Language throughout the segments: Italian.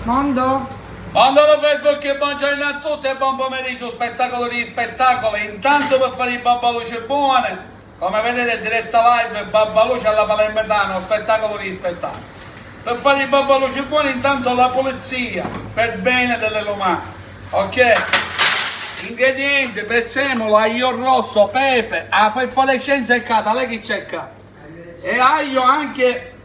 Mondo? Mondo da Facebook e buongiorno a tutti e buon pomeriggio, spettacolo di spettacoli. Intanto per fare i babbaluci buone, come vedete diretta live, babbaluci alla Palermitano, spettacolo di spettacoli. Per fare i babbaluci buoni intanto la pulizia, per bene delle lumache, ok? Ingredienti, prezzemolo, aglio rosso, pepe, a fosforescenza e cata, lei che cerca? E aglio anche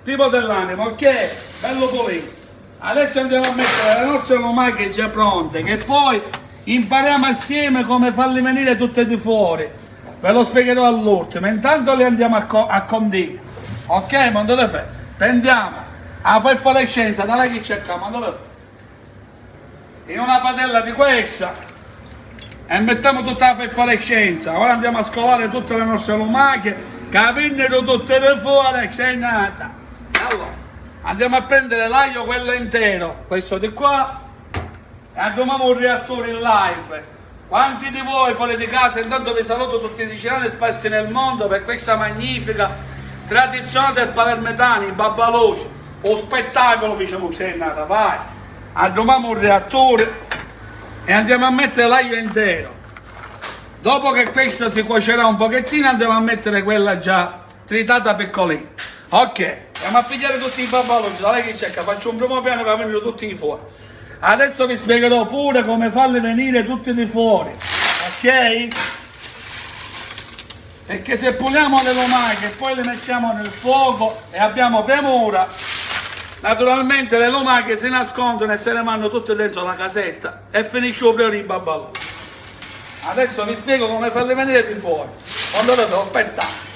primo dell'animo, ok? Bello pulito. Adesso andiamo a mettere le nostre lumache già pronte, che poi impariamo assieme come farle venire tutte di fuori. Ve lo spiegherò all'ultimo, intanto le andiamo a condire. Ok, mondo de fe? Prendiamo la fosforescenza, da lei che cerca, mondo de fe? In una padella di questa e mettiamo tutta la fosforescenza. Ora andiamo a scolare tutte le nostre lumache, che vennero tutte di fuori, che sei nata. Allora, andiamo a prendere l'aglio quello intero, questo di qua, e abbiamo un reattore in live. Quanti di voi fuori di casa, intanto vi saluto tutti i siciliani sparsi nel mondo per questa magnifica tradizione del palermitano, i babbaluci, o spettacolo diciamo che è nata, vai. Abbiamo un reattore e andiamo a mettere l'aglio intero. Dopo che questa si cuocerà un pochettino andiamo a mettere quella già tritata piccolina. Ok, andiamo a pigliare tutti i babbaluci, da lei che cerca, faccio un primo piano per venire tutti fuori. Adesso vi spiegherò pure come farli venire tutti di fuori, ok? Perché se puliamo le lumache e poi le mettiamo nel fuoco e abbiamo premura, naturalmente le lumache si nascondono e se le vanno tutte dentro la casetta e finisce proprio i babbaluci. Adesso vi spiego come farli venire di fuori. Quando lo devo aspettare.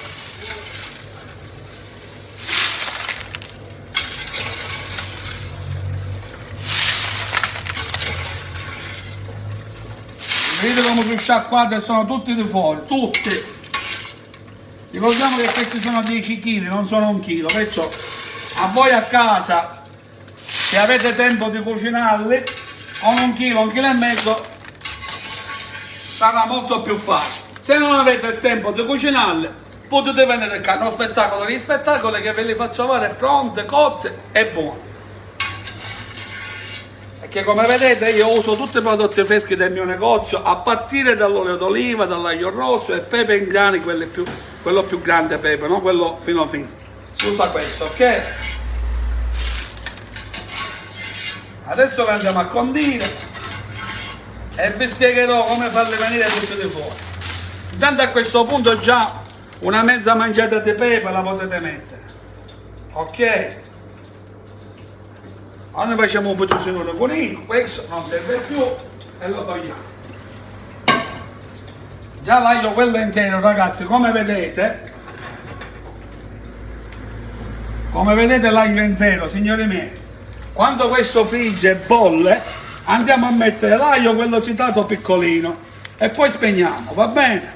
Vedete come sono sciacquate e sono tutti di fuori, tutti. Ricordiamo che questi sono 10 kg, non sono 1 chilo, perciò a voi a casa, se avete tempo di cucinarli, con 1 chilo, 1 chilo e mezzo, sarà molto più facile. Se non avete il tempo di cucinarli, potete venire qua, uno spettacolo di spettacoli che ve li faccio fare pronte, cotte e buone. Perché come vedete io uso tutti i prodotti freschi del mio negozio, a partire dall'olio d'oliva, dall'aglio rosso e pepe in grani, quello più grande pepe, non quello fino fino. Si usa questo, ok? Adesso le andiamo a condire e vi spiegherò come farle venire tutte di fuori. Intanto a questo punto già una mezza mangiata di pepe la potete mettere, ok? Ora ne facciamo un pezzino di conino, questo non serve più e lo togliamo. Già l'aglio quello intero ragazzi, come vedete l'aglio intero, signori miei, quando questo frigge e bolle andiamo a mettere l'aglio quello citato piccolino e poi spegniamo, va bene?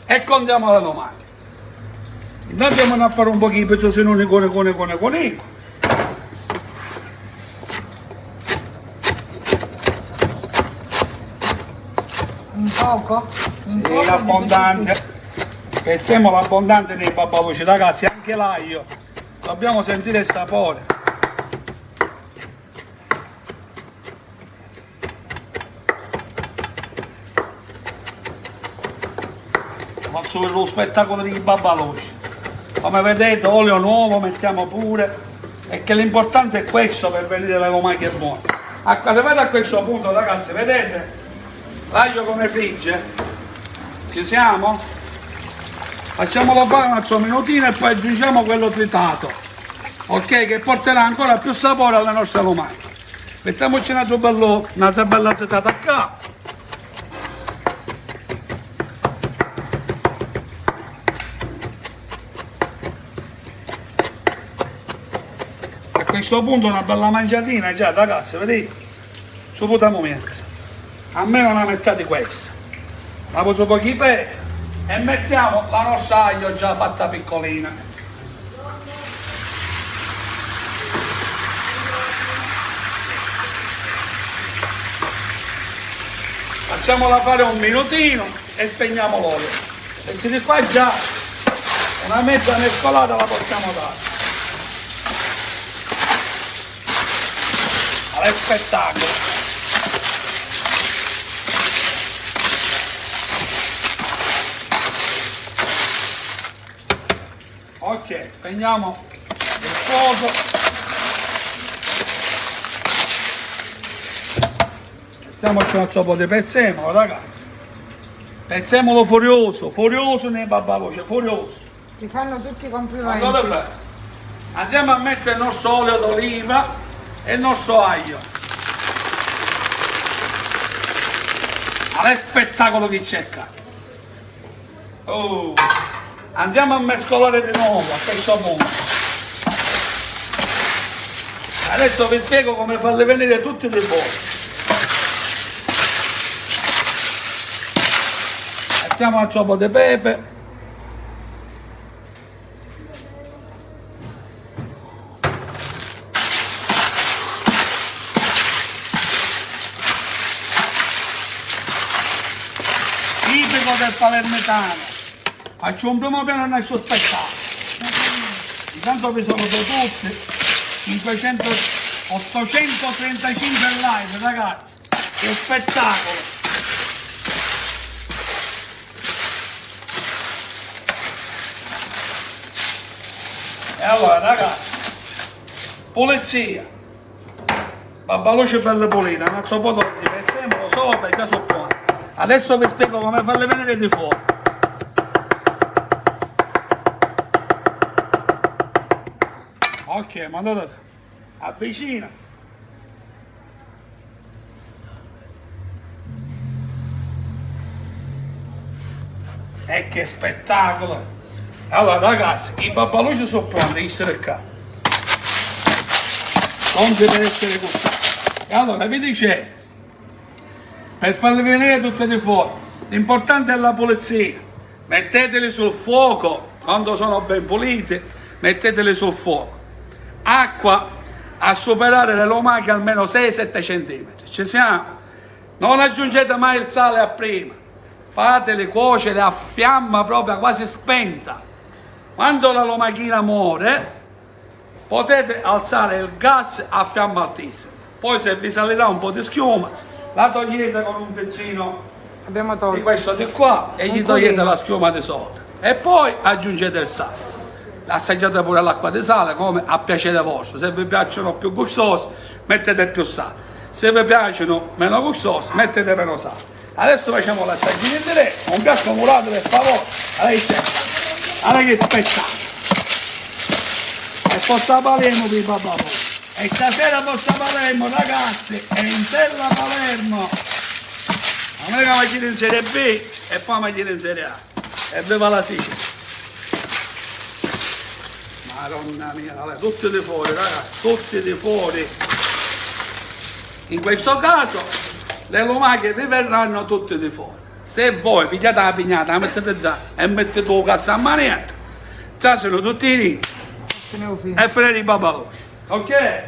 E condiamo la lumaca. Intanto andiamo a fare un pochino di pezzini con Un poco? Un sì, poco l'abbondante. Pensiamo l'abbondante dei babbaluci, ragazzi, anche l'aglio. Dobbiamo sentire il sapore. Faccio vedere lo spettacolo dei babbaluci. Come vedete, olio nuovo mettiamo pure. E che l'importante è questo per venire le lumache buone. Arrivate a questo punto, ragazzi, vedete? L'aglio come frigge? Ci siamo? Facciamolo fare un altro minutino e poi aggiungiamo quello tritato, ok? Che porterà ancora più sapore alle nostre lumache. Mettiamoci una bella zettata qua. A questo punto una bella mangiatina già, ragazzi, vedete? Ci potremmo mettere almeno una metà di questa. La posso pochi pepe e mettiamo la nostra aglio già fatta piccolina. Facciamola fare un minutino e spegniamo l'olio. E se di qua già una mezza mescolata la possiamo dare. è spettacolo. Ok, spegniamo il fuoco. Mettiamoci un po' di prezzemolo, ragazzi. Prezzemolo furioso, furioso nei babbaluci, furioso. Ti fanno tutti i complimenti. Allora, andiamo a mettere il nostro olio d'oliva e il nostro aglio. È spettacolo che cerca. Oh. Andiamo a mescolare di nuovo a questo punto. Adesso vi spiego come farle venire tutti di fuori. Mettiamo al ciocco di pepe. Tipico del palermitano. Faccio un primo piano nel suo spettacolo. Intanto vi saluto tutti. 835 live, ragazzi. Che spettacolo. E allora, ragazzi, pulizia. Babbaluci belle pulite, un altro po' di prezzemolo sopra e già sono buone. Adesso vi spiego come farle venire di fuori. Ok, mandate, avvicinati. E che spettacolo! Allora ragazzi, i babbaluci sono pronti, essere qua. Pronti per essere cucinati. Allora vi dicevo, per farli venire tutti di fuori, l'importante è la pulizia. Metteteli sul fuoco, quando sono ben puliti, metteteli sul fuoco. Acqua a superare le lumache almeno 6-7 cm. Ci siamo? Non aggiungete mai il sale a prima. Fateli cuocere a fiamma proprio quasi spenta. Quando la lumachina muore, potete alzare il gas a fiamma altissima. Poi se vi salirà un po' di schiuma, la togliete con un feccino Abbiamo di tolto. questo di qua e gli togliete la schiuma di sotto. E poi aggiungete il sale. Assaggiate pure l'acqua di sale come a piacere vostro. Se vi piacciono più gustosi, mettete più sale. Se vi piacciono meno gustosi, mettete meno sale. Adesso facciamo l'assaggino in diretta. Un piatto murato per favore. Allora che spettacolo. E posta Palermo di babbo. E stasera posta Palermo, ragazzi, è in terra Palermo. America va a girare in Serie B e poi va a girare in Serie A. E viva la Sicilia. Madonna mia, vabbè, tutti di fuori, ragazzi, tutti di fuori. In questo caso le lumache vi verranno tutte di fuori. Se voi pigliate la pignata, la mettete là e mettete la cassa a manetta, già sono tutti lì e finire i babbaluci. Ok?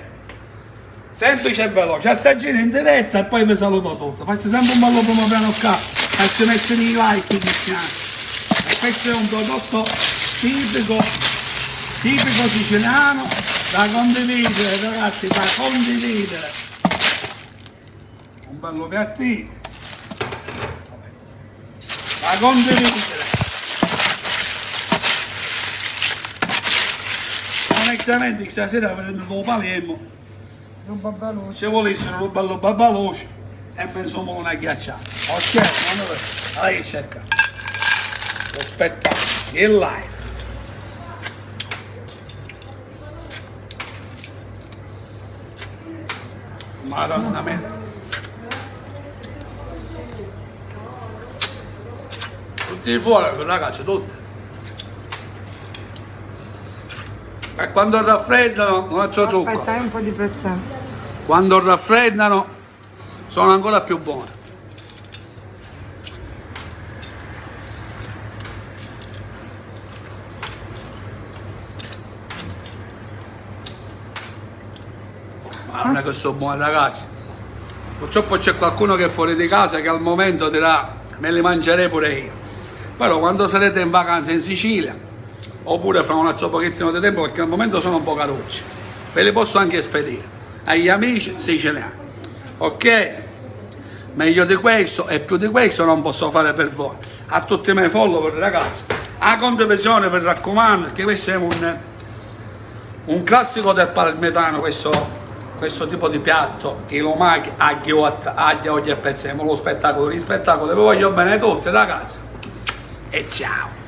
Semplice e veloce, assaggino in diretta e poi vi saluto tutti. Faccio sempre un bello primo piano qua, faccio mettere i like iniziali. E questo è un prodotto tipico siciliano da condividere, ragazzi, da condividere. Un bello piattino da condividere. Onestamente stasera prendo il Palermo, se volessero un bello babbaluci e me insomma una ghiacciata. Ok, allora che cerca lo spettacolo, il live. Madonna mia. Tutti fuori, ragazzi, tutti. E quando raffreddano non c'ho zucchero. Aspetta, un po' di prezzemolo. Quando raffreddano sono ancora più buone. Ma non è che sono buone, ragazzi. Purtroppo c'è qualcuno che è fuori di casa che al momento dirà me li mangerei pure io. Però quando sarete in vacanza in Sicilia, oppure fra un altro pochettino di tempo, perché al momento sono un po' carucci, ve li posso anche spedire. agli amici siciliani. Ok? Meglio di questo e più di questo non posso fare per voi. A tutti i miei follower, ragazzi, a condivisione vi raccomando, perché questo è un classico del palermitano, questo tipo di piatto, i lumachi, aglio, olio e prezzemolo, lo spettacolo, vi voglio bene tutti, ragazzi, e ciao!